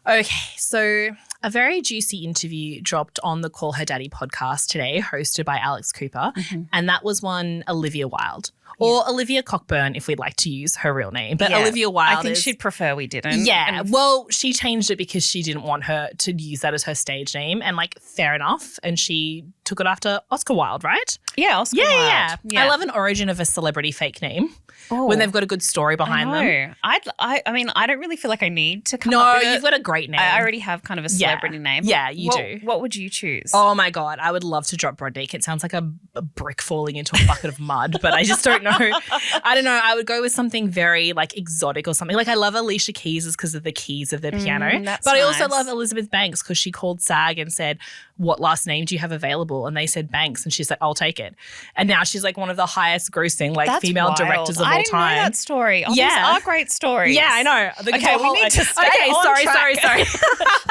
Okay, so a very juicy interview dropped on the Call Her Daddy podcast today, hosted by Alex Cooper, and that was one Olivia Wilde. Or Olivia Cockburn, if we'd like to use her real name. But Olivia Wilde I think she'd prefer we didn't. Yeah. Well, she changed it because she didn't want her to use that as her stage name. And, fair enough. And she took it after Oscar Wilde, right? Yeah, Oscar Wilde. Yeah. I love an origin of a celebrity fake name when they've got a good story behind them. I mean, I don't really feel like I need to come No, up with you've got a great name. I already have kind of a celebrity name. Yeah, you do. What would you choose? Oh, my God. I would love to drop Brodnik. It sounds like a brick falling into a bucket of mud, but I just don't know. I don't know. I would go with something very exotic or something. I love Alicia Keys because of the keys of the piano. But I also love Elizabeth Banks because she called SAG and said, what last name do you have available? And they said Banks. And she's like, I'll take it. And now she's one of the highest grossing female wild. directors of all time. I didn't know that story. Oh, these are great stories. Yeah, I know. We need to stay on track. Sorry.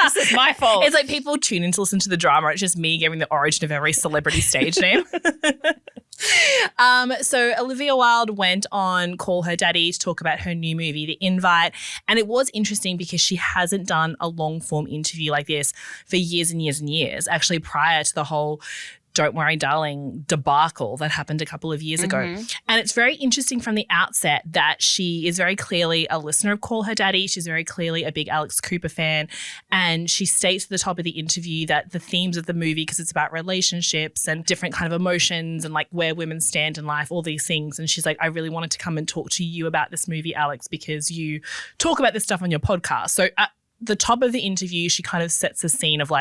This is my fault. It's people tune in to listen to the drama. It's just me giving the origin of every celebrity stage name. So Olivia Wilde went on Call Her Daddy to talk about her new movie, The Invite. And it was interesting because she hasn't done a long form interview like this for years and years and years. Actually, prior to the whole Don't Worry Darling debacle that happened a couple of years ago. And it's very interesting from the outset that she is very clearly a listener of Call Her Daddy. She's very clearly a big Alex Cooper fan. And she states at the top of the interview that the themes of the movie, because it's about relationships and different kind of emotions and where women stand in life, all these things. And she's like, I really wanted to come and talk to you about this movie, Alex, because you talk about this stuff on your podcast. So at the top of the interview, she kind of sets the scene of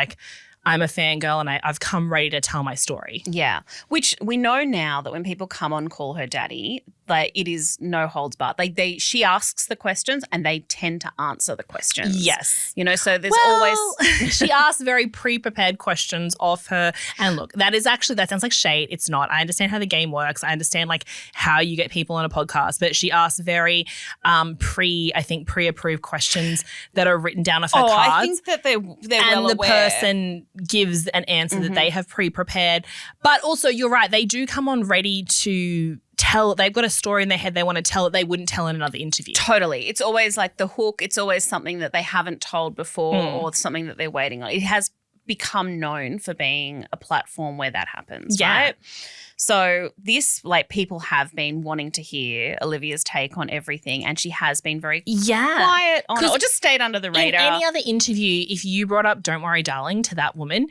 I'm a fangirl and I've come ready to tell my story. Yeah, which we know now that when people come on Call Her Daddy, it is no holds barred. She asks the questions and they tend to answer the questions. Yes. So there's always... She asks very pre-prepared questions of her. And look, that sounds like shade. It's not. I understand how the game works. I understand how you get people on a podcast. But she asks very pre-approved questions that are written down off her cards. I think that they're and well the aware. person gives an answer that they have pre-prepared. But also, you're right. They do come on ready to tell. They've got a story in their head. They want to tell it. They wouldn't tell in another interview. Totally. It's always the hook. It's always something that they haven't told before or something that they're waiting on. It has become known for being a platform where that happens, right? So this, people have been wanting to hear Olivia's take on everything, and she has been very quiet on it, or just stayed under the radar. In any other interview, if you brought up Don't Worry Darling to that woman,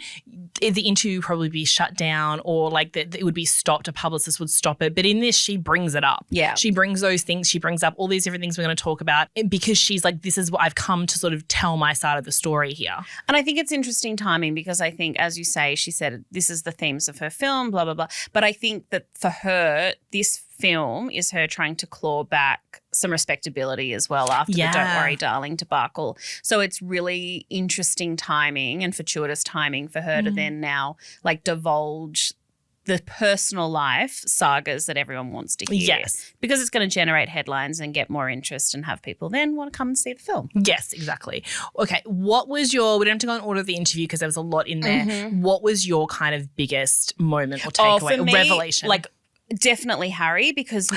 the interview would probably be shut down or it would be stopped. A publicist would stop it. But in this, she brings it up. Yeah. She brings those things. She brings up all these different things we're going to talk about because she's this is what I've come to sort of tell my side of the story here. And I think it's interesting timing because I think, as you say, she said this is the themes of her film, blah, blah, blah. But I think that for her, this film is her trying to claw back some respectability as well after the Don't Worry Darling debacle. So it's really interesting timing and fortuitous timing for her to then now divulge the personal life sagas that everyone wants to hear. Yes. Because it's going to generate headlines and get more interest and have people then want to come and see the film. Yes, exactly. Okay, what was we don't have to go in order of the interview because there was a lot in there. What was your kind of biggest moment or takeaway or revelation? Definitely Harry, because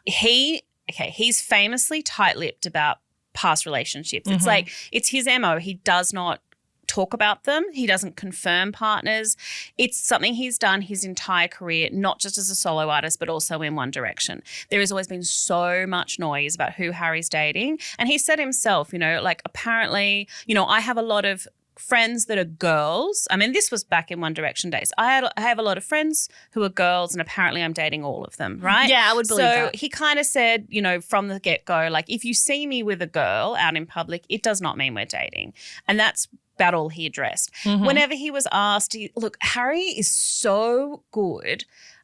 he's famously tight-lipped about past relationships. It's it's his MO. He does not talk about them. He doesn't confirm partners. It's something he's done his entire career, not just as a solo artist, but also in One Direction. There has always been so much noise about who Harry's dating. And he said himself, apparently, I have a lot of friends that are girls. I mean, this was back in One Direction days. I have a lot of friends who are girls and apparently I'm dating all of them, right? Yeah, I would believe that. So he kind of said, from the get-go, if you see me with a girl out in public, it does not mean we're dating. And that's about all he addressed. Whenever he was asked, look, Harry is so good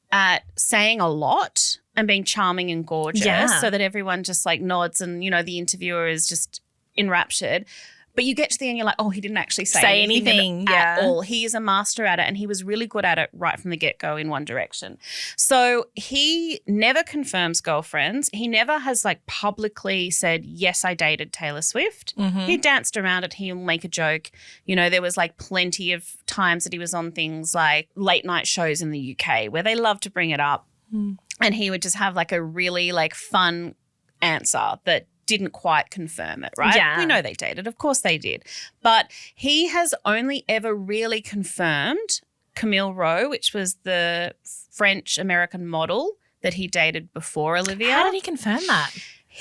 at saying a lot and being charming and gorgeous so that everyone just nods and, the interviewer is just enraptured. But you get to the end, you're like, oh, he didn't actually say anything at all. He is a master at it, and he was really good at it right from the get-go in One Direction. So he never confirms girlfriends. He never has publicly said, yes, I dated Taylor Swift. He danced around it. He'll make a joke. There was plenty of times that he was on things like late night shows in the UK where they love to bring it up. And he would just have a really fun answer that didn't quite confirm it, right? Yeah. We know they dated. Of course they did. But he has only ever really confirmed Camille Rowe, which was the French-American model that he dated before Olivia. How did he confirm that?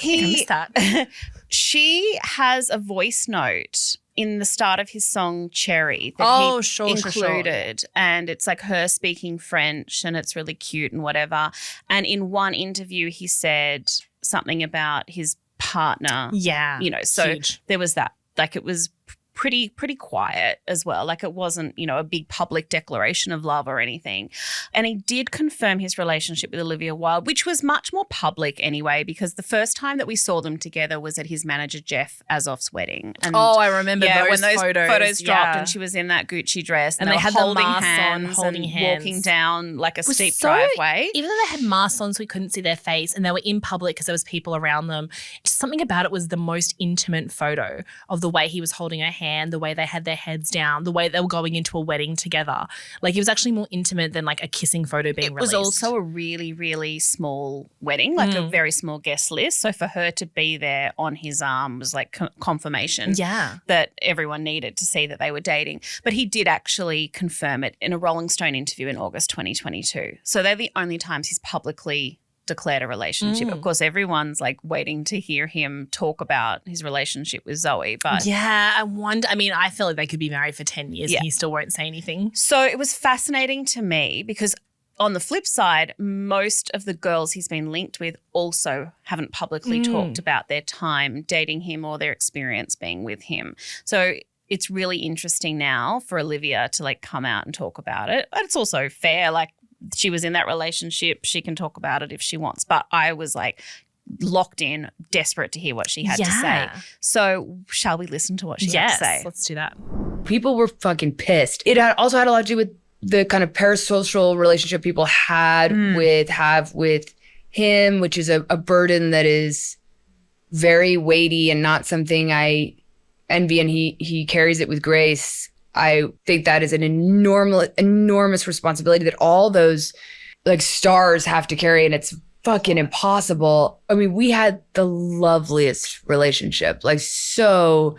I missed that. She has a voice note in the start of his song Cherry that he included. Sure. And it's like her speaking French and it's really cute and whatever. And in one interview he said something about his partner. Yeah. You know, so huge. There was that. Like it was pretty quiet as well. Like it wasn't, you know, a big public declaration of love or anything. And he did confirm his relationship with Olivia Wilde, which was much more public anyway, because the first time that we saw them together was at his manager Jeff Azoff's wedding. And I remember those when those photos dropped and she was in that Gucci dress and they had holding the hands on, holding hands, walking down like a steep driveway. Even though they had masks on so we couldn't see their face and they were in public because there was people around them, just something about it was the most intimate photo of the way he was holding her hand, the way they had their heads down, the way they were going into a wedding together. Like it was actually more intimate than like a kissing photo being released. It was also a really, really small wedding, like a very small guest list. So for her to be there on his arm was like confirmation that everyone needed to see that they were dating. But he did actually confirm it in a Rolling Stone interview in August 2022. So they're the only times he's publicly declared a relationship. Of course, everyone's like waiting to hear him talk about his relationship with Zoe. But yeah, I feel like they could be married for 10 years and he still won't say anything. So it was fascinating to me because on the flip side, most of the girls he's been linked with also haven't publicly talked about their time dating him or their experience being with him. So it's really interesting now for Olivia to like come out and talk about it. But it's also fair, like she was in that relationship. She can talk about it if she wants. But I was like locked in, desperate to hear what she had to say. So shall we listen to what she had to say? Yes, let's do that. People were fucking pissed. It also had a lot to do with the kind of parasocial relationship people have with him, which is a burden that is very weighty and not something I envy, and he carries it with grace. I think that is an enormous responsibility that all those like stars have to carry, and it's fucking impossible. I mean, we had the loveliest relationship, like so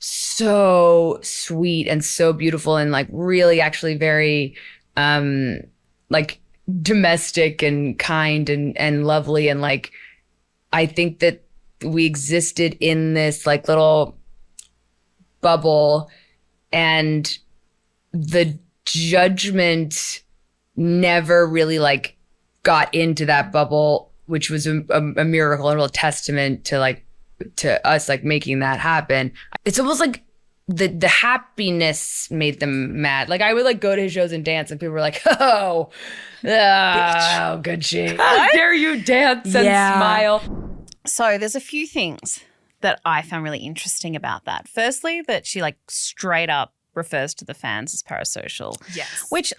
sweet and so beautiful and like really actually very like domestic and kind and lovely. And like, I think that we existed in this like little bubble, and the judgment never really like got into that bubble, which was a miracle, a real testament to us like making that happen. It's almost like the happiness made them mad. Like I would like go to his shows and dance, and people were like, oh, good shit. How dare you dance and smile? So there's a few things that I found really interesting about that. Firstly, that she like straight up refers to the fans as parasocial. Yes. Which,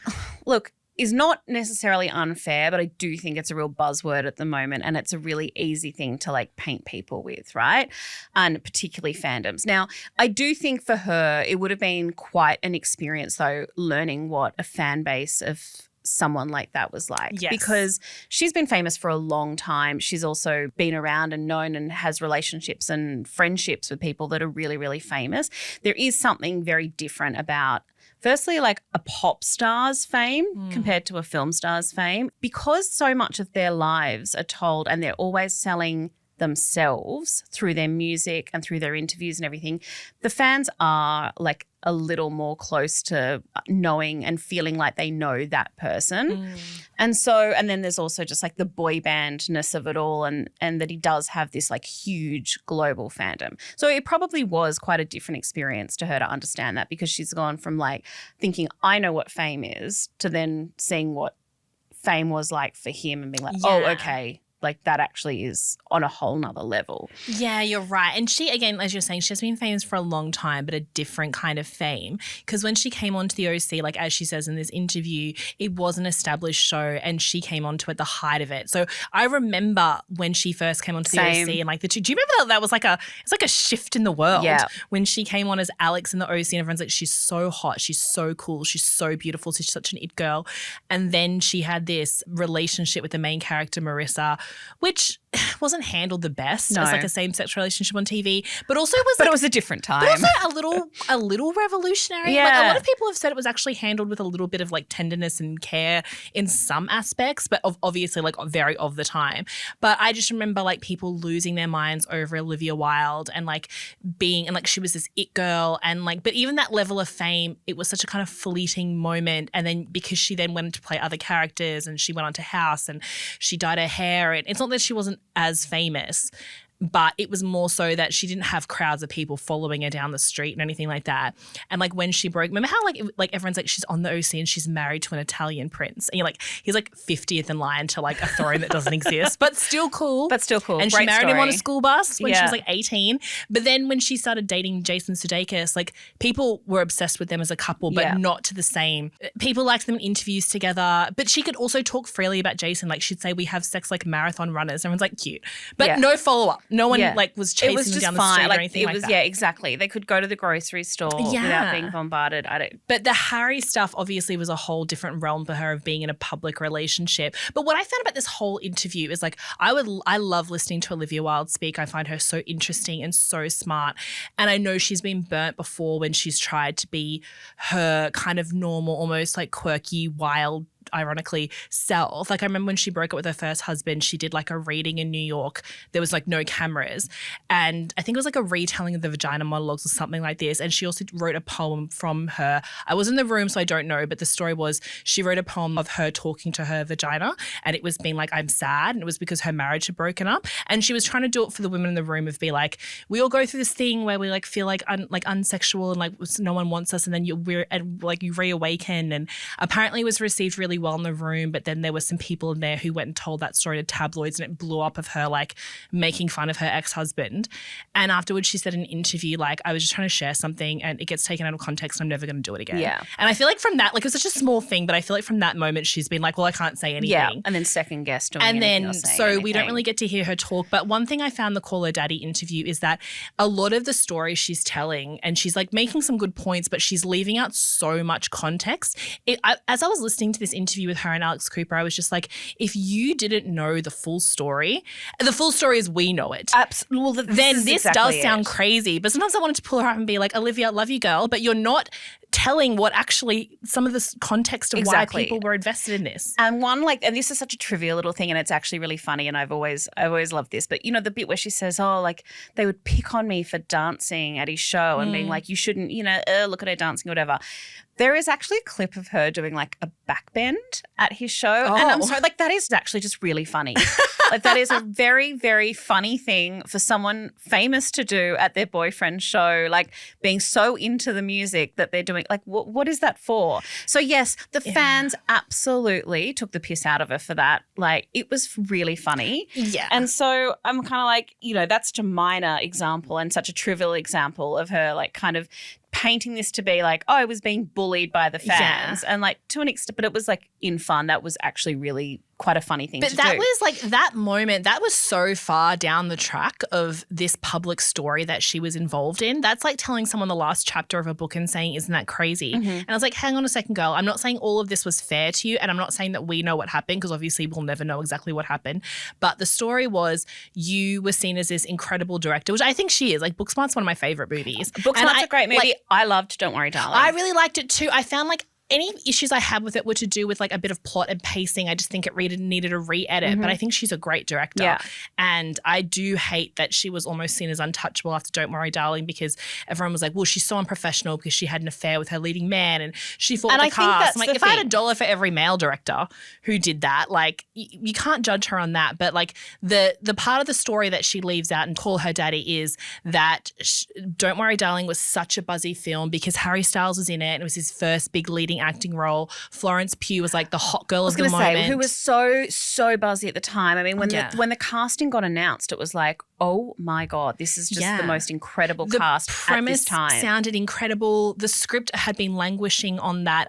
look, is not necessarily unfair, but I do think it's a real buzzword at the moment, and it's a really easy thing to like paint people with, right? And particularly fandoms. Now, I do think for her, it would have been quite an experience though, learning what a fan base of someone like that was like. Yes. Because she's been famous for a long time. She's also been around and known and has relationships and friendships with people that are really, really famous. There is something very different about, firstly, like a pop star's fame compared to a film star's fame, because so much of their lives are told and they're always selling themselves through their music and through their interviews and everything. The fans are like a little more close to knowing and feeling like they know that person. And then there's also just like the boy bandness of it all, and that he does have this like huge global fandom. So it probably was quite a different experience to her to understand that, because she's gone from like thinking, I know what fame is, to then seeing what fame was like for him and being like, oh, okay. Like that actually is on a whole nother level. Yeah, you're right. And she, again, as you're saying, she's been famous for a long time, but a different kind of fame. Because when she came onto the OC, like as she says in this interview, it was an established show and she came onto it at the height of it. So I remember when she first came onto the OC and like do you remember that was like it's like a shift in the world when she came on as Alex in the OC, and everyone's like, she's so hot, she's so cool, she's so beautiful, she's such an it girl. And then she had this relationship with the main character, Marissa, which wasn't handled the best No. as like a same-sex relationship on TV, but also But it was a different time. but also a little revolutionary. Yeah. Like a lot of people have said it was actually handled with a little bit of like tenderness and care in some aspects, but obviously like very of the time. But I just remember like people losing their minds over Olivia Wilde and like being, and like she was this it girl, and like, but even that level of fame, it was such a kind of fleeting moment. And then because she then went to play other characters and she went on to House and she dyed her hair, and it's not that she wasn't as famous, but it was more so that she didn't have crowds of people following her down the street and anything like that. And like when she broke, remember how like everyone's like, she's on the OC and she's married to an Italian prince, and you're like, he's like 50th in line to like a throne that doesn't exist, but still cool. But still cool. And Great she married him on a story. school bus when she Yeah. was like 18. But then when she started dating Jason Sudekis, like people were obsessed with them as a couple, but Yeah. not to the same. People liked them in interviews together, but she could also talk freely about Jason. Like she'd say, we have sex like marathon runners. Everyone's like, cute. But Yeah. no follow-up. No one Yeah. like was It chasing was them just down the fine. street or Like anything it like was, that. yeah, exactly. They could go to the grocery store without being bombarded. But the Harry stuff obviously was a whole different realm for her of being in a public relationship. But what I found about this whole interview is like I love listening to Olivia Wilde speak. I find her so interesting and so smart. And I know she's been burnt before when she's tried to be her kind of normal, almost like quirky, wild, ironically, self. Like I remember when she broke up with her first husband, she did like a reading in New York. There was like no cameras. And I think it was like a retelling of the vagina monologues or something like this. And she also wrote a poem from her. I was in the room, so I don't know, but the story was she wrote a poem of her talking to her vagina, and it was being like, I'm sad. And it was because her marriage had broken up. And she was trying to do it for the women in the room of be like, we all go through this thing where we like feel like unsexual and like no one wants us, and then you reawaken. And apparently it was received really well in the room, but then there were some people in there who went and told that story to tabloids, and it blew up of her like making fun of her ex-husband. And afterwards she said in an interview, like, I was just trying to share something and it gets taken out of context and I'm never going to do it again. Yeah. And I feel like from that, like, it was such a small thing, but I feel like from that moment she's been like, well, I can't say anything. Yeah, and then second guess doing And anything then, or saying so we anything. don't really get to hear her talk. But one thing I found the Call Her Daddy interview is that a lot of the stories she's telling, and she's like making some good points, but she's leaving out so much context. As I was listening to this interview with her and Alex Cooper, I was just like, if you didn't know the full story is we know it. Well, Then this exactly does sound it. crazy. But sometimes I wanted to pull her up and be like, Olivia, love you, girl, but you're not telling what actually some of the context of Exactly. why people were invested in this. And and this is such a trivial little thing, and it's actually really funny, and I've always loved this. But you know, the bit where she says, "Oh, like they would pick on me for dancing at his show and being like, you shouldn't, look at her dancing or whatever." There is actually a clip of her doing like a backbend at his show. And I'm sorry, like that is actually just really funny. Like that is a very, very funny thing for someone famous to do at their boyfriend's show, like being so into the music that they're doing. Like what is that for? So yes, the fans absolutely took the piss out of her for that. Like it was really funny. Yeah. And so I'm kind of like, that's such a minor example and such a trivial example of her like kind of painting this to be like, oh, I was being bullied by the fans. And like to an extent, but it was like in fun. That was actually really quite a funny thing to do. But that was like that moment, that was so far down the track of this public story that she was involved in. That's like telling someone the last chapter of a book and saying, isn't that crazy? And I was like, hang on a second, girl. I'm not saying all of this was fair to you, and I'm not saying that we know what happened, because obviously we'll never know exactly what happened. But the story was you were seen as this incredible director, which I think she is. Like Booksmart's one of my favorite movies. Booksmart's a great movie. I loved Don't Worry, Darling. I really liked it too. I found like any issues I had with it were to do with like a bit of plot and pacing. I just think it needed a re-edit, but I think she's a great director. Yeah. And I do hate that she was almost seen as untouchable after Don't Worry, Darling, because everyone was like, well, she's so unprofessional because she had an affair with her leading man and she fought And the I think cast. that's I'm like, the if I had thing. $1 for every male director who did that, like you can't judge her on that. But like the part of the story that she leaves out and Call Her Daddy is that Don't Worry, Darling was such a buzzy film because Harry Styles was in it and it was his first big leading acting role. Florence Pugh was like the hot girl of the moment. I was going to say, who was so buzzy at the time. I mean, when the casting got announced, it was like, oh my God, this is just the most incredible cast at this time. The premise sounded incredible. The script had been languishing on that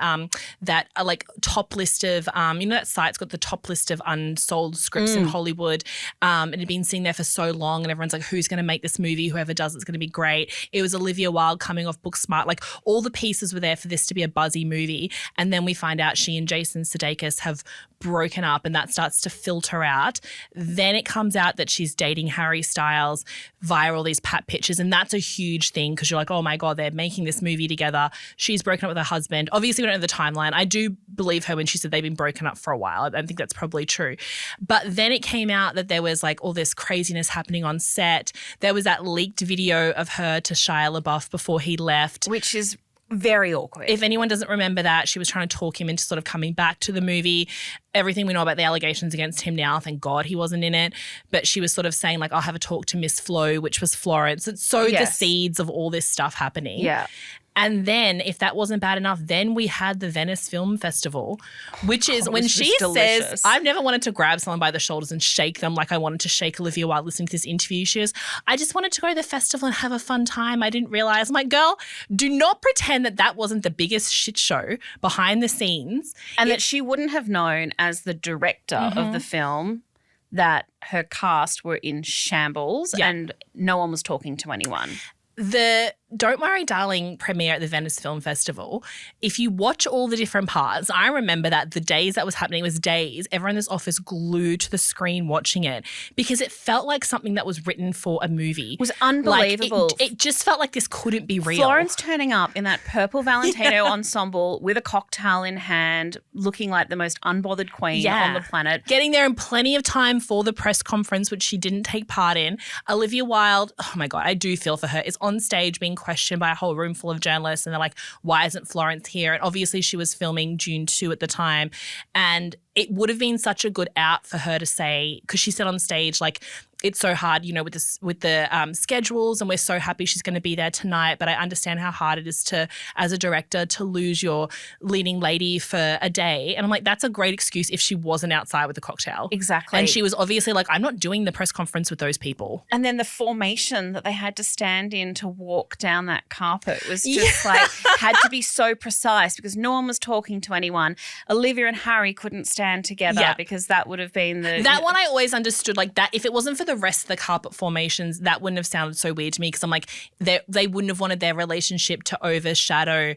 like top list of that site's got the top list of unsold scripts in Hollywood. It had been sitting there for so long, and everyone's like, who's going to make this movie? Whoever does it's going to be great. It was Olivia Wilde coming off Booksmart. Like all the pieces were there for this to be a buzzy movie. movie. And then we find out she and Jason Sudeikis have broken up and that starts to filter out. Then it comes out that she's dating Harry Styles via all these pat pictures. And that's a huge thing because you're like, oh my God, they're making this movie together. She's broken up with her husband. Obviously, we don't know the timeline. I do believe her when she said they've been broken up for a while. I think that's probably true. But then it came out that there was like all this craziness happening on set. There was that leaked video of her to Shia LaBeouf before he left. Which is very awkward. If anyone doesn't remember that, she was trying to talk him into sort of coming back to the movie. Everything we know about the allegations against him now, thank God he wasn't in it. But she was sort of saying like, I'll have a talk to Miss Flo, which was Florence. It sowed the seeds of all this stuff happening. Yeah. And then if that wasn't bad enough, then we had the Venice Film Festival, which is when she says, I've never wanted to grab someone by the shoulders and shake them like I wanted to shake Olivia Wilde listening to this interview. She goes, I just wanted to go to the festival and have a fun time. I didn't realize. I'm like, girl, do not pretend that that wasn't the biggest shit show behind the scenes. And that she wouldn't have known as the director of the film that her cast were in shambles and no one was talking to anyone. The Don't Worry Darling premiere at the Venice Film Festival, if you watch all the different parts, I remember that the days that was happening was days everyone in this office glued to the screen watching it because it felt like something that was written for a movie. It was unbelievable. Like it just felt like this couldn't be real. Florence turning up in that purple Valentino ensemble with a cocktail in hand, looking like the most unbothered queen on the planet. Getting there in plenty of time for the press conference, which she didn't take part in. Olivia Wilde, oh my God, I do feel for her, is on stage being questioned by a whole room full of journalists and they're like, why isn't Florence here? And obviously she was filming June 2 at the time and it would have been such a good out for her to say, because she said on stage like, it's so hard, you know, with the schedules and we're so happy she's going to be there tonight. But I understand how hard it is to, as a director, to lose your leading lady for a day. And I'm like, that's a great excuse if she wasn't outside with a cocktail. Exactly. And she was obviously like, I'm not doing the press conference with those people. And then the formation that they had to stand in to walk down that carpet was just like, had to be so precise because no one was talking to anyone. Olivia and Harry couldn't stand together because that would have been the... That one I always understood like that. If it wasn't for the rest of the carpet formations, that wouldn't have sounded so weird to me because I'm like, they wouldn't have wanted their relationship to overshadow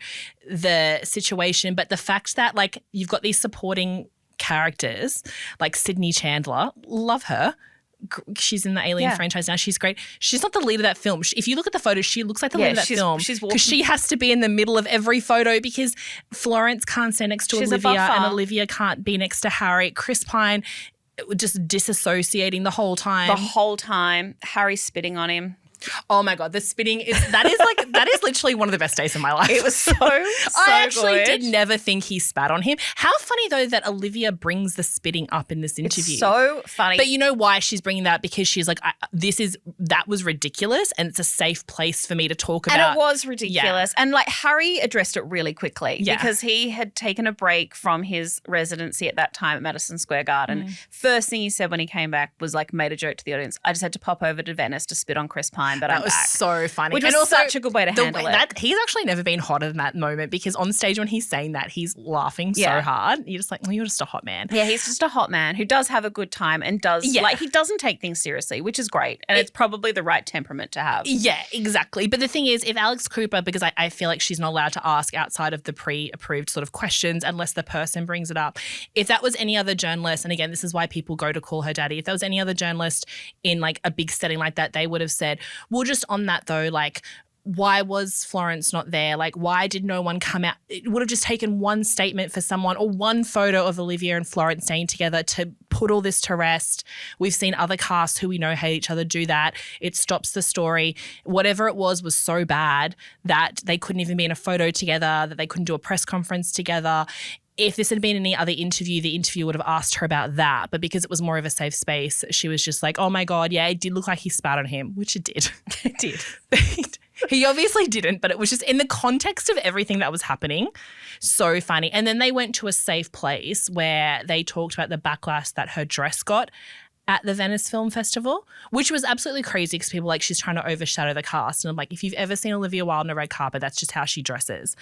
the situation. But the fact that like you've got these supporting characters like Sydney Chandler, love her. She's in the Alien franchise now. She's great. She's not the lead of that film. If you look at the photos, she looks like the lead of that film. Because she has to be in the middle of every photo because Florence can't stand next to Olivia and Olivia can't be next to Harry. Chris Pine just disassociating the whole time. The whole time. Harry spitting on him. Oh my God, the spitting that is literally one of the best days of my life. It was so I actually did never think he spat on him. How funny though that Olivia brings the spitting up in this interview. It's so funny. But you know why she's bringing that? Because she's like, that was ridiculous and it's a safe place for me to talk about. And it was ridiculous. And like Harry addressed it really quickly because he had taken a break from his residency at that time at Madison Square Garden. First thing he said when he came back was like made a joke to the audience. I just had to pop over to Venice to spit on Chris Pine. But that was so funny. Which was also such a good way to handle it. He's actually never been hotter than that moment because on stage when he's saying that, he's laughing so hard. You're just like, well, you're just a hot man. Yeah, he's just a hot man who does have a good time and does, like, he doesn't take things seriously, which is great. And it's probably the right temperament to have. Yeah, exactly. But the thing is, if Alex Cooper, because I feel like she's not allowed to ask outside of the pre-approved sort of questions unless the person brings it up. If that was any other journalist, and again, this is why people go to call her daddy. If that was any other journalist in like a big setting like that, they would have said, well, just on that though, like, why was Florence not there? Like, why did no one come out? It would have just taken one statement for someone or one photo of Olivia and Florence staying together to put all this to rest. We've seen other casts who we know hate each other do that. It stops the story. Whatever it was so bad that they couldn't even be in a photo together, that they couldn't do a press conference together. If this had been any other interview, the interviewer would have asked her about that. But because it was more of a safe space, she was just like, oh my God, yeah, it did look like he spat on him, which it did. It did. He obviously didn't, but it was just in the context of everything that was happening, so funny. And then they went to a safe place where they talked about the backlash that her dress got. at the Venice Film Festival, which was absolutely crazy because people were like, she's trying to overshadow the cast. And I'm like, if you've ever seen Olivia Wilde on a red carpet, that's just how she dresses.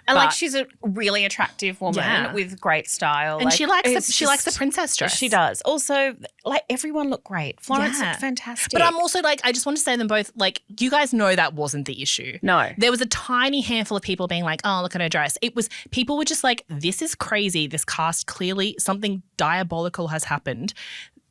And like, she's a really attractive woman with great style. And she likes the princess dress. She does. Also, like, everyone looked great. Florence looked fantastic. But I'm also like, I just want to say them both, like, you guys know that wasn't the issue. No. There was a tiny handful of people being like, oh, look at her dress. It was, people were just like, this is crazy. This cast, clearly something diabolical has happened,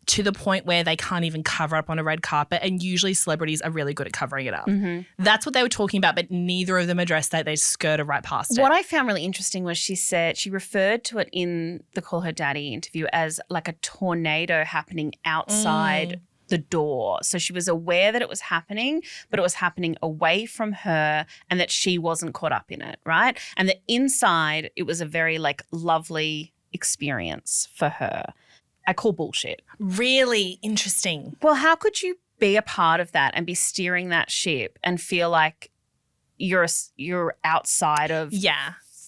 to the point where they can't even cover up on a red carpet, and usually celebrities are really good at covering it up. Mm-hmm. That's what they were talking about, but neither of them addressed that. They skirted right past it. What I found really interesting was she said, she referred to it in the Call Her Daddy interview as like a tornado happening outside the door. So she was aware that it was happening, but it was happening away from her and that she wasn't caught up in it, right? And that inside it was a very like lovely experience for her. I call bullshit. Really interesting. Well, how could you be a part of that and be steering that ship and feel like you're outside of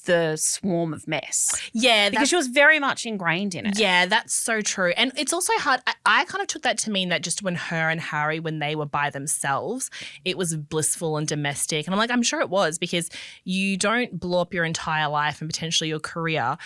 the swarm of mess? Yeah. Because she was very much ingrained in it. Yeah, that's so true. And it's also hard. I kind of took that to mean that just when her and Harry, when they were by themselves, it was blissful and domestic. And I'm like, I'm sure it was, because you don't blow up your entire life and potentially your career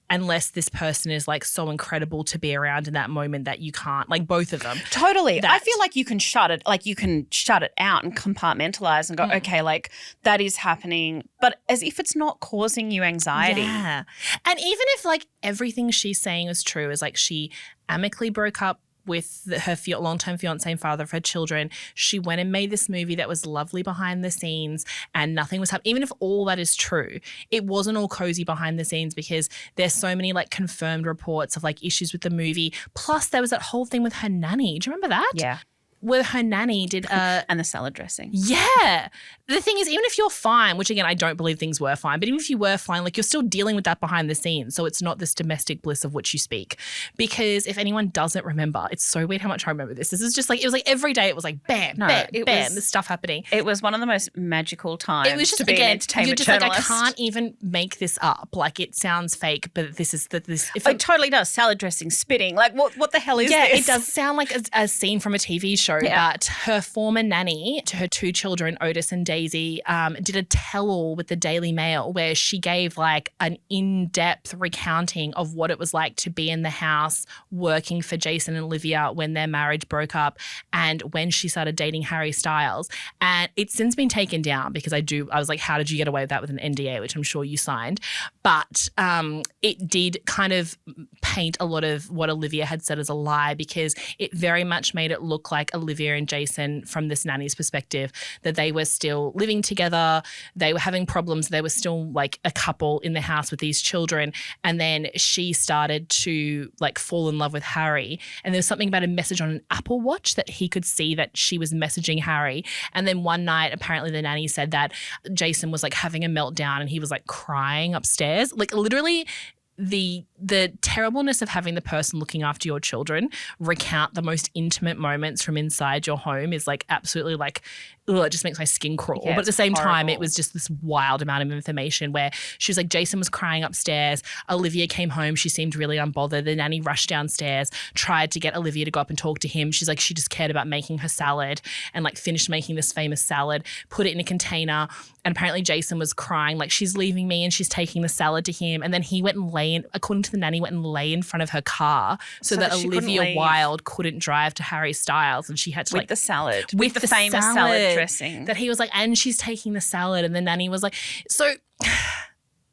unless this person is like so incredible to be around in that moment that you can't, like both of them. Totally. I feel like you can shut it out and compartmentalize and go, okay, like that is happening, but as if it's not causing you anxiety. Yeah. And even if like everything she's saying is true, is like she amicably broke up with her longtime fiancé and father of her children. She went and made this movie that was lovely behind the scenes and nothing was happening. Even if all that is true, it wasn't all cozy behind the scenes because there's so many like confirmed reports of like issues with the movie. Plus there was that whole thing with her nanny. Do you remember that? Yeah. Where her nanny did and the salad dressing. Yeah. The thing is, even if you're fine, which again, I don't believe things were fine, but even if you were fine, like you're still dealing with that behind the scenes. So it's not this domestic bliss of which you speak. Because if anyone doesn't remember, it's so weird how much I remember this. This is just like, it was like every day it was like bam, bam, this stuff happening. It was one of the most magical times it was just, to be again, an entertainment you're just journalist. like, I can't even make this up. Like it sounds fake, but this is this. It totally does. Salad dressing, spitting. Like what the hell is this? Yeah, it does sound like a scene from a TV show, but her former nanny to her two children, Otis and Daisy, did a tell-all with the Daily Mail where she gave like an in-depth recounting of what it was like to be in the house working for Jason and Olivia when their marriage broke up and when she started dating Harry Styles. And it's since been taken down because I was like, how did you get away with that with an NDA, which I'm sure you signed? But it did kind of paint a lot of what Olivia had said as a lie because it very much made it look like Olivia and Jason, from this nanny's perspective, that they were still living together, they were having problems, they were still like a couple in the house with these children. And then she started to like fall in love with Harry. And there was something about a message on an Apple Watch that he could see that she was messaging Harry. And then one night, apparently the nanny said that Jason was like having a meltdown and he was like crying upstairs. Like literally the terribleness of having the person looking after your children recount the most intimate moments from inside your home is like absolutely like, it just makes my skin crawl. Yeah, but at the same horrible. time, it was just this wild amount of information where she was like, Jason was crying upstairs. Olivia came home. She seemed really unbothered. The nanny rushed downstairs, tried to get Olivia to go up and talk to him. She's like, she just cared about making her salad and like finished making this famous salad, put it in a container. And apparently Jason was crying, like she's leaving me and she's taking the salad to him. And then he went and according to the nanny, went and lay in front of her car so that Olivia Wilde couldn't drive to Harry Styles and she had to with the salad. With the famous salad dressing. That he was like, and she's taking the salad. And the nanny was like, so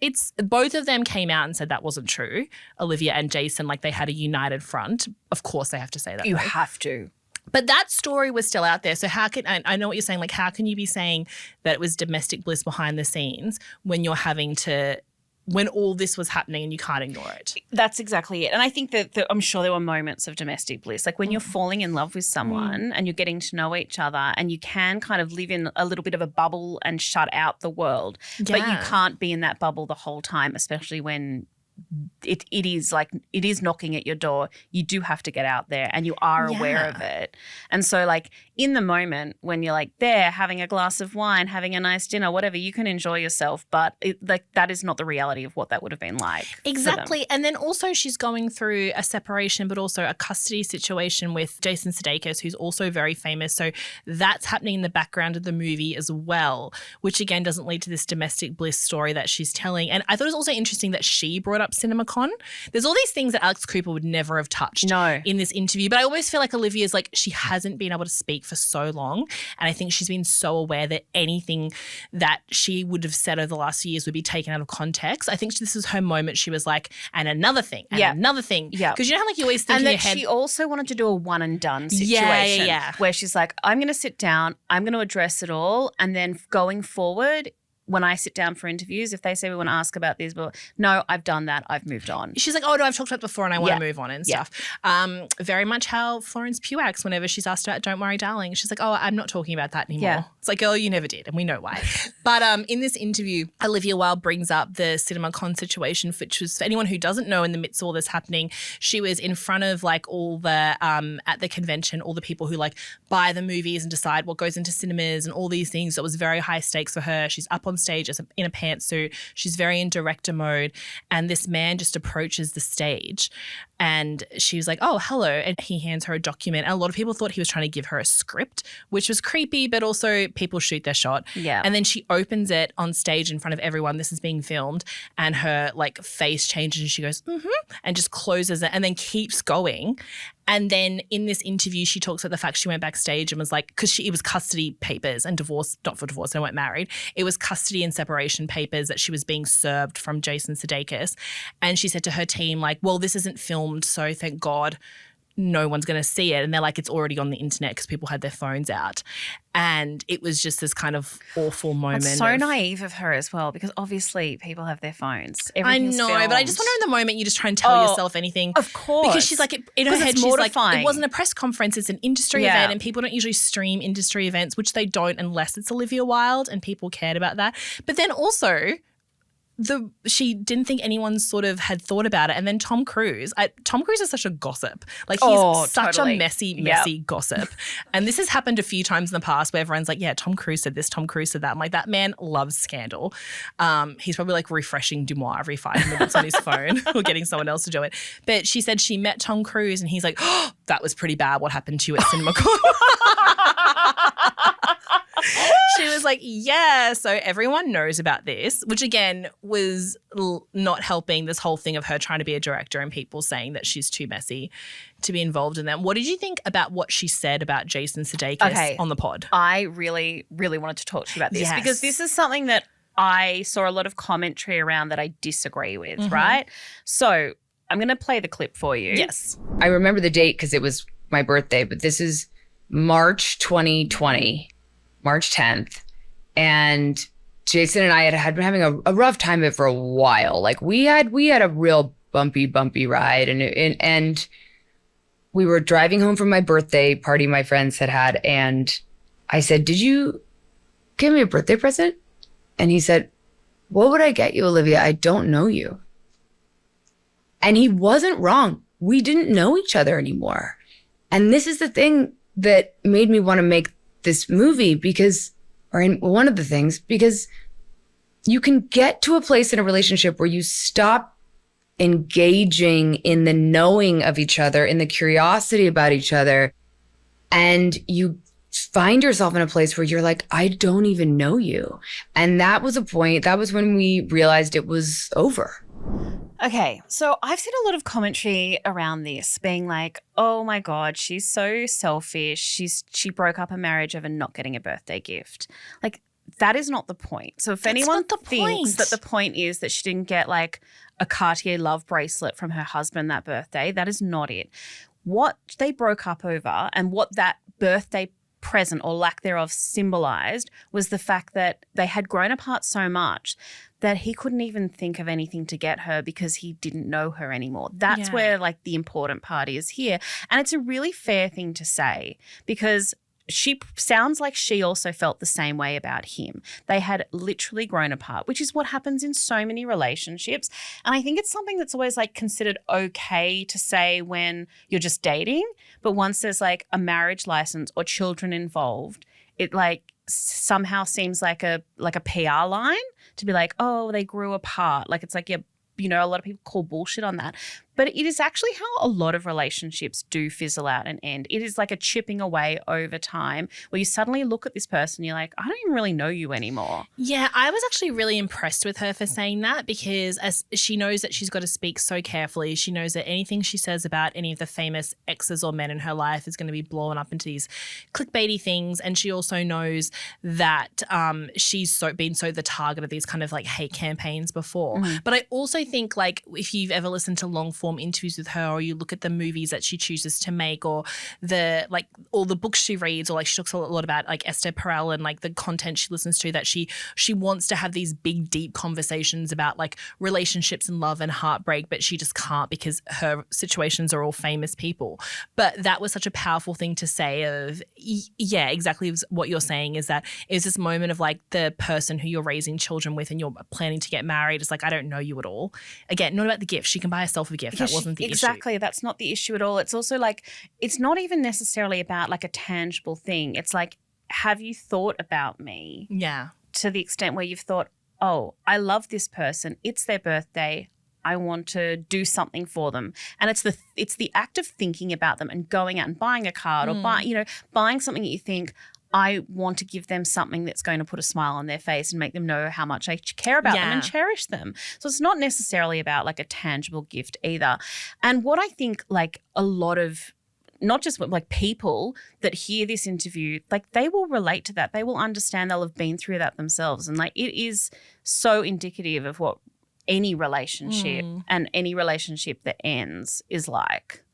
it's both of them came out and said that wasn't true. Olivia and Jason, like they had a united front. Of course they have to say that. You have to. But that story was still out there. So how can, I know what you're saying, like how can you be saying that it was domestic bliss behind the scenes when you're having to, when all this was happening and you can't ignore it? That's exactly it. And I think that I'm sure there were moments of domestic bliss, like when you're falling in love with someone and you're getting to know each other and you can kind of live in a little bit of a bubble and shut out the world, but you can't be in that bubble the whole time, especially when it is knocking at your door. You do have to get out there, and you are aware of it. And so like in the moment when you're like there having a glass of wine, having a nice dinner, whatever, you can enjoy yourself, but that is not the reality of what that would have been like. Exactly. And then also she's going through a separation but also a custody situation with Jason Sudekis, who's also very famous. So that's happening in the background of the movie as well, which again doesn't lead to this domestic bliss story that she's telling. And I thought it was also interesting that she brought up CinemaCon. There's all these things that Alex Cooper would never have touched in this interview. But I almost feel like Olivia's like, she hasn't been able to speak for so long. And I think she's been so aware that anything that she would have said over the last few years would be taken out of context. I think this was her moment. She was like, and another thing, and another thing. Yeah. Because you know how like you always think in your head. And she also wanted to do a one and done situation. Where she's like, I'm going to sit down, I'm going to address it all. And then going forward, when I sit down for interviews, if they say we want to ask about these, but no, I've done that. I've moved on. She's like, oh, no, I've talked about it before and I want to move on and stuff. Very much how Florence Pugh acts whenever she's asked about Don't Worry, Darling. She's like, oh, I'm not talking about that anymore. Yeah. It's like, girl, you never did, and we know why. But in this interview, Olivia Wilde brings up the CinemaCon situation, which was, for anyone who doesn't know, in the midst of all this happening, she was in front of like all the, at the convention, all the people who like buy the movies and decide what goes into cinemas and all these things. So it was very high stakes for her. She's up on stage in a pantsuit. She's very in director mode. And this man just approaches the stage and she was like, oh, hello. And he hands her a document. And a lot of people thought he was trying to give her a script, which was creepy, but also people shoot their shot. Yeah. And then she opens it on stage in front of everyone. This is being filmed. And her like face changes and she goes, and just closes it and then keeps going. And then in this interview, she talks about the fact she went backstage and was like, because it was custody papers and divorce, not for divorce, they weren't married. It was custody and separation papers that she was being served from Jason Sudeikis. And she said to her team, like, well, this isn't filmed, so thank God no one's going to see it. And they're like, it's already on the internet because people had their phones out. And it was just this kind of awful moment. It's so naive of her as well, because obviously people have their phones. I know, but I just wonder in the moment you just try and tell yourself anything. Of course. Because she's like, in her head, she's like, it wasn't a press conference, it's an industry event, and people don't usually stream industry events, which they don't unless it's Olivia Wilde, and people cared about that. But then also, she didn't think anyone sort of had thought about it. And then Tom Cruise is such a gossip. Like he's such a messy gossip. And this has happened a few times in the past where everyone's like, yeah, Tom Cruise said this, Tom Cruise said that. I'm like, that man loves scandal. He's probably like refreshing Dumois every 5 minutes on his phone or getting someone else to do it. But she said she met Tom Cruise and he's like, oh, that was pretty bad. What happened to you at CinemaCon? She was like, yeah, so everyone knows about this, which again was not helping this whole thing of her trying to be a director and people saying that she's too messy to be involved in them. What did you think about what she said about Jason Sudeikis on the pod? I really, really wanted to talk to you about this because this is something that I saw a lot of commentary around that I disagree with, right? So I'm going to play the clip for you. Yes. I remember the date because it was my birthday, but this is March 2020. March 10th. And Jason and I had been having a rough time of it for a while. Like we had a real bumpy ride. And we were driving home from my birthday party my friends had. And I said, did you give me a birthday present? And he said, what would I get you, Olivia? I don't know you. And he wasn't wrong. We didn't know each other anymore. And this is the thing that made me want to make this movie one of the things, because you can get to a place in a relationship where you stop engaging in the knowing of each other, in the curiosity about each other, and you find yourself in a place where you're like, I don't even know you. And that was a point, that was when we realized it was over. Okay, so I've seen a lot of commentary around this being like, oh my God, she's so selfish. She broke up a marriage over not getting a birthday gift. Like, that is not the point. So if anyone thinks that the point is that she didn't get like a Cartier love bracelet from her husband that birthday, that is not it. What they broke up over and what that birthday present or lack thereof symbolized was the fact that they had grown apart so much that he couldn't even think of anything to get her because he didn't know her anymore. That's where like the important part is here. And it's a really fair thing to say because she sounds like she also felt the same way about him. They had literally grown apart, which is what happens in so many relationships. And I think it's something that's always like considered okay to say when you're just dating. But once there's like a marriage license or children involved, it like somehow seems like a PR line to be like, oh, they grew apart. Like it's like, yeah, you know, a lot of people call bullshit on that. But it is actually how a lot of relationships do fizzle out and end. It is like a chipping away over time where you suddenly look at this person and you're like, I don't even really know you anymore. Yeah, I was actually really impressed with her for saying that because as she knows that she's got to speak so carefully. She knows that anything she says about any of the famous exes or men in her life is going to be blown up into these clickbaity things. And she also knows that she's been the target of these kind of like hate campaigns before. But I also think like if you've ever listened to long form interviews with her or you look at the movies that she chooses to make or all the books she reads or like she talks a lot about like Esther Perel and like the content she listens to that she wants to have these big deep conversations about like relationships and love and heartbreak, but she just can't because her situations are all famous people. But that was such a powerful thing to say of yeah, exactly what you're saying is that is this moment of like the person who you're raising children with and you're planning to get married. It's like, I don't know you at all. Again, not about the gift. She can buy herself a gift. That wasn't the issue. Exactly. That's not the issue at all. It's also like, it's not even necessarily about like a tangible thing. It's like, have you thought about me? Yeah. To the extent where you've thought, oh, I love this person. It's their birthday. I want to do something for them. And it's the act of thinking about them and going out and buying a card or buying something that you think, I want to give them something that's going to put a smile on their face and make them know how much I care about them and cherish them. So it's not necessarily about like a tangible gift either. And what I think like a lot of not just like people that hear this interview, like they will relate to that. They will understand, they'll have been through that themselves. And like it is so indicative of what any relationship and any relationship that ends is like.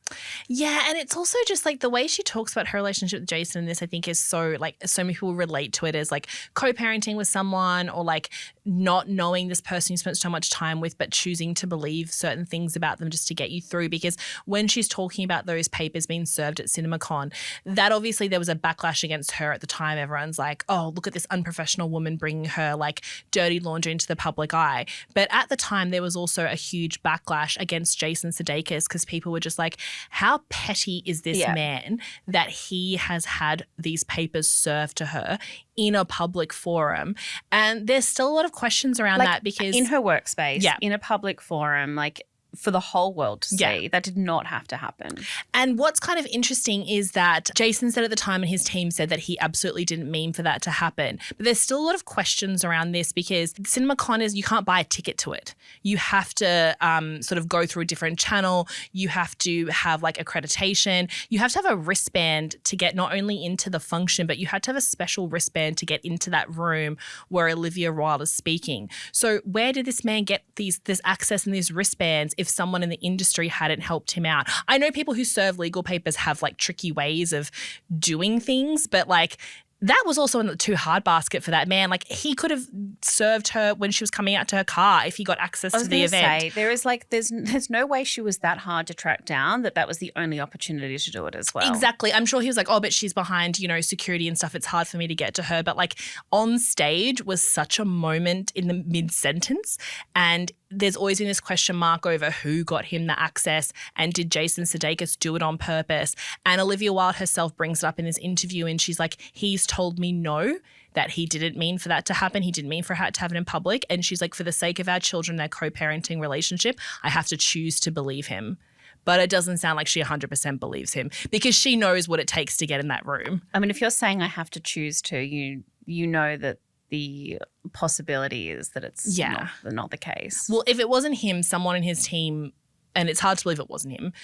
Yeah, and it's also just like the way she talks about her relationship with Jason in this, I think is so like so many people relate to it as like co-parenting with someone or like not knowing this person you spent so much time with but choosing to believe certain things about them just to get you through. Because when she's talking about those papers being served at CinemaCon, that obviously there was a backlash against her at the time. Everyone's like, oh, look at this unprofessional woman bringing her like dirty laundry into the public eye. But at the time there was also a huge backlash against Jason Sudekis because people were just like, how petty is this man that he has had these papers served to her in a public forum? And there's still a lot of questions around that because in her workspace, in a public forum, like for the whole world to see. That did not have to happen. And what's kind of interesting is that Jason said at the time and his team said that he absolutely didn't mean for that to happen. But there's still a lot of questions around this because CinemaCon is you can't buy a ticket to it. You have to sort of go through a different channel. You have to have like accreditation. You have to have a wristband to get not only into the function, but you had to have a special wristband to get into that room where Olivia Wilde is speaking. So where did this man get this access and these wristbands if someone in the industry hadn't helped him out? I know people who serve legal papers have like tricky ways of doing things, but like that was also in the too hard basket for that man. Like he could have served her when she was coming out to her car if he got access to the event. Say, there is like there's no way she was that hard to track down that was the only opportunity to do it as well. Exactly. I'm sure he was like, oh, but she's behind, security and stuff. It's hard for me to get to her. But like on stage was such a moment in the mid-sentence, and there's always been this question mark over who got him the access and did Jason Sudeikis do it on purpose? And Olivia Wilde herself brings it up in this interview and she's like, he's told me no, that he didn't mean for that to happen. He didn't mean for her to have it in public. And she's like, for the sake of our children, their co-parenting relationship, I have to choose to believe him. But it doesn't sound like she 100% believes him because she knows what it takes to get in that room. I mean, if you're saying I have to choose to, you know that the possibility is that it's not the case. Well, if it wasn't him, someone in his team, and it's hard to believe it wasn't him.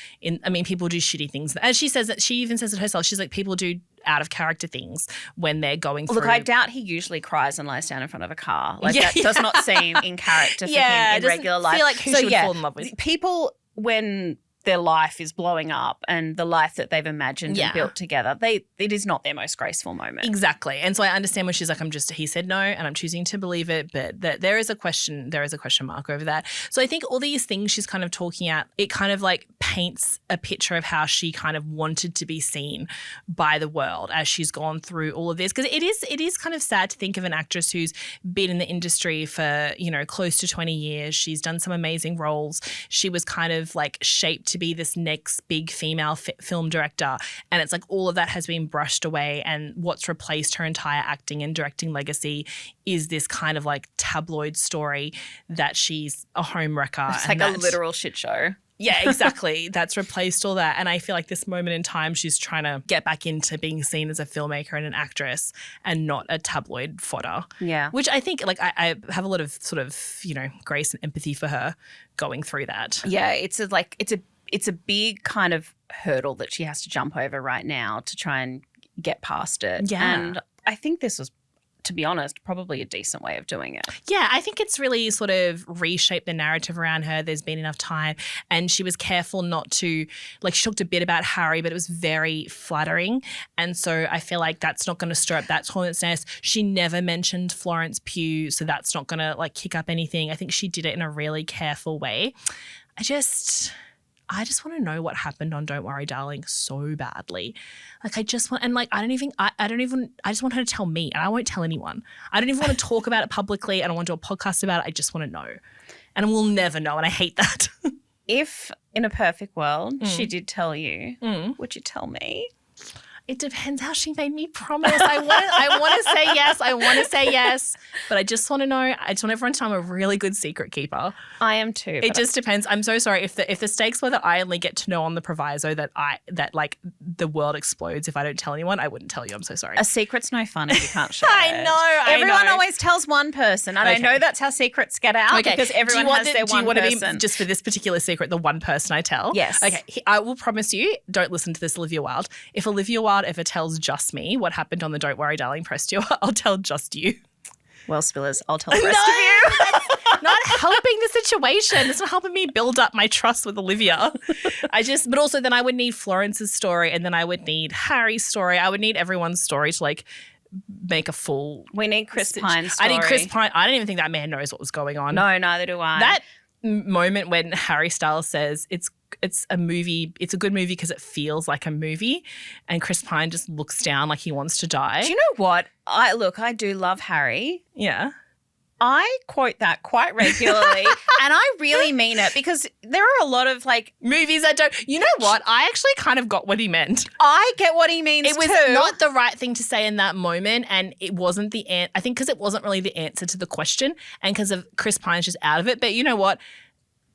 People do shitty things. As she says, she even says it herself. She's like, people do out of character things when they're going through. Look, I doubt he usually cries and lies down in front of a car. Like that does not seem in character for him in regular life. I feel like who she would fall in love with. People, when their life is blowing up and the life that they've imagined and built together. It is not their most graceful moment. Exactly. And so I understand when she's like, he said no and I'm choosing to believe it, but that there is a question mark over that. So I think all these things she's kind of talking at, it kind of like paints a picture of how she kind of wanted to be seen by the world as she's gone through all of this. Because it is kind of sad to think of an actress who's been in the industry for, close to 20 years. She's done some amazing roles. She was kind of like shaped to be this next big female film director. And it's like all of that has been brushed away, and what's replaced her entire acting and directing legacy is this kind of like tabloid story that she's a home wrecker. It's like a literal shit show. Yeah, exactly. That's replaced all that. And I feel like this moment in time, she's trying to get back into being seen as a filmmaker and an actress and not a tabloid fodder. Yeah. Which I think, like, I have a lot of sort of, grace and empathy for her going through that. Yeah, it's a big kind of hurdle that she has to jump over right now to try and get past it. Yeah. And I think this was, to be honest, probably a decent way of doing it. Yeah, I think it's really sort of reshaped the narrative around her. There's been enough time, and she was careful not to, like, she talked a bit about Harry, but it was very flattering. And so I feel like that's not going to stir up that hornet's nest. She never mentioned Florence Pugh, so that's not going to, like, kick up anything. I think she did it in a really careful way. I just want to know what happened on Don't Worry, Darling so badly. Like, I just want her to tell me, and I won't tell anyone. I don't even want to talk about it publicly. I don't want to do a podcast about it. I just want to know. And we'll never know, and I hate that. If in a perfect world she did tell you, would you tell me? It depends how she made me promise. I want to say yes. I want to say yes. But I just want to know. I just want everyone to know I'm a really good secret keeper. I am too. It just depends. I'm so sorry. If the stakes were that I only get to know on the proviso that like the world explodes if I don't tell anyone, I wouldn't tell you. I'm so sorry. A secret's no fun if you can't share I it. know. Everyone always tells one person. And I know that's how secrets get out because everyone has their one person. Do you want to be, just for this particular secret, the one person I tell? Yes. Okay. I will promise you, don't listen to this, Olivia Wilde. If Olivia Wilde ever tells just me what happened on the Don't Worry, Darling press tour, I'll tell just you. Well, Spillers, I'll tell the rest of you. That's not helping the situation. It's not helping me build up my trust with Olivia. But also then I would need Florence's story, and then I would need Harry's story. I would need everyone's story to like make a full. We need Chris Pine's story. I need Chris Pine. I don't even think that man knows what was going on. No, neither do I. That moment when Harry Styles says it's a movie, it's a good movie because it feels like a movie, and Chris Pine just looks down like he wants to die. Do you know what? I do love Harry. Yeah. I quote that quite regularly and I really mean it because there are a lot of like movies that don't. You know what? I actually kind of got what he meant. I get what he means too. It was not the right thing to say in that moment, and it wasn't the answer. I think because it wasn't really the answer to the question, and because of Chris Pine's just out of it. But you know what?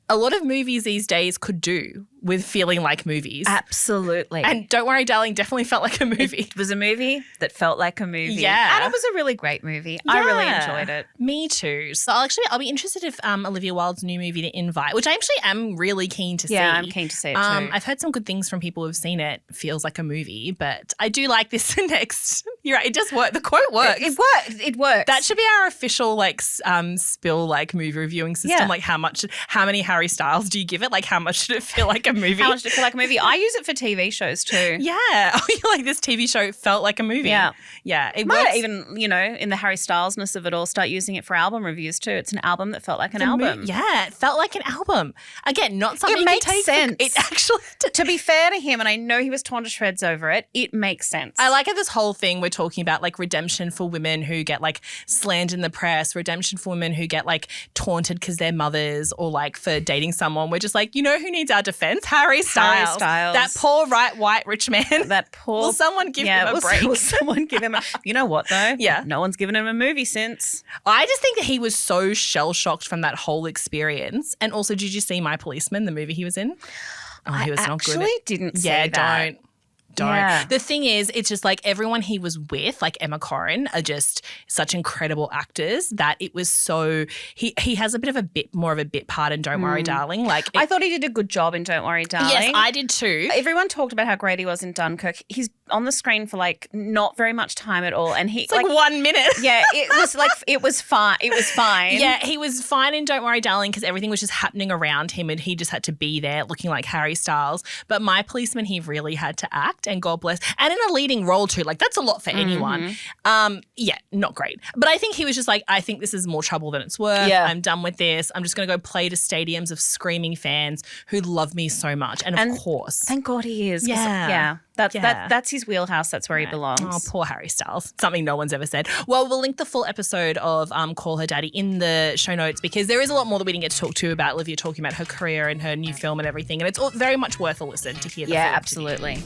A lot of movies these days could do with feeling like movies. Absolutely. And Don't Worry, Darling definitely felt like a movie. It was a movie that felt like a movie. Yeah. And it was a really great movie. Yeah. I really enjoyed it. Me too. So I'll be interested if Olivia Wilde's new movie, The Invite, which I actually am really keen to see. Yeah, I'm keen to see it too. I've heard some good things from people who've seen it. Feels like a movie, but I do like this next. You're right. It just worked. The quote works. It works. That should be our official spill movie reviewing system. Yeah. Like how many Harry Styles do you give it? Like how much should it feel like a movie? How much did it feel like a movie? I use it for TV shows too. Yeah. Oh, you're like, this TV show felt like a movie. Yeah. Yeah. It might works. even, in the Harry Stylesness of it all, start using it for album reviews too. It's an album that felt like an album. Yeah. It felt like an album. Again, not something it makes you can take sense. It actually to be fair to him, and I know he was torn to shreds over it, it makes sense. I like it, this whole thing we're talking about, like redemption for women who get like slandered in the press, redemption for women who get like taunted because they're mothers or like for dating someone. We're just like, who needs our defense? Harry Styles. That poor white rich man. That poor. Will someone give him a break? Will someone give him You know what though? Yeah. No one's given him a movie since. I just think that he was so shell-shocked from that whole experience. And also, did you see My Policeman, the movie he was in? Oh, he was not good. I actually didn't see that. Yeah, don't. don't. Yeah. The thing is, it's just like everyone he was with, like Emma Corrin, are just such incredible actors that it was so he has a bit of a bit more of a bit part in Don't Worry Darling. Like I thought he did a good job in Don't Worry Darling. yes, I did too. Everyone talked about how great he was in Dunkirk. He's on the screen for like not very much time at all, and It's like 1 minute. yeah, it was fine. It was fine. Yeah, he was fine in Don't Worry Darling because everything was just happening around him and he just had to be there looking like Harry Styles. But My Policeman, he really had to act, and God bless. And in a leading role too, like that's a lot for anyone. Yeah, not great. But I think he was just like, I think this is more trouble than it's worth. Yeah. I'm done with this. I'm just going to go play to stadiums of screaming fans who love me so much. And of course. Thank God he is. Yeah. That's his wheelhouse. That's where he belongs. Oh, poor Harry Styles. Something no one's ever said. Well, we'll link the full episode of Call Her Daddy in the show notes because there is a lot more that we didn't get to talk to about Olivia talking about her career and her new film and everything. And it's all very much worth a listen to hear the full interview. Absolutely.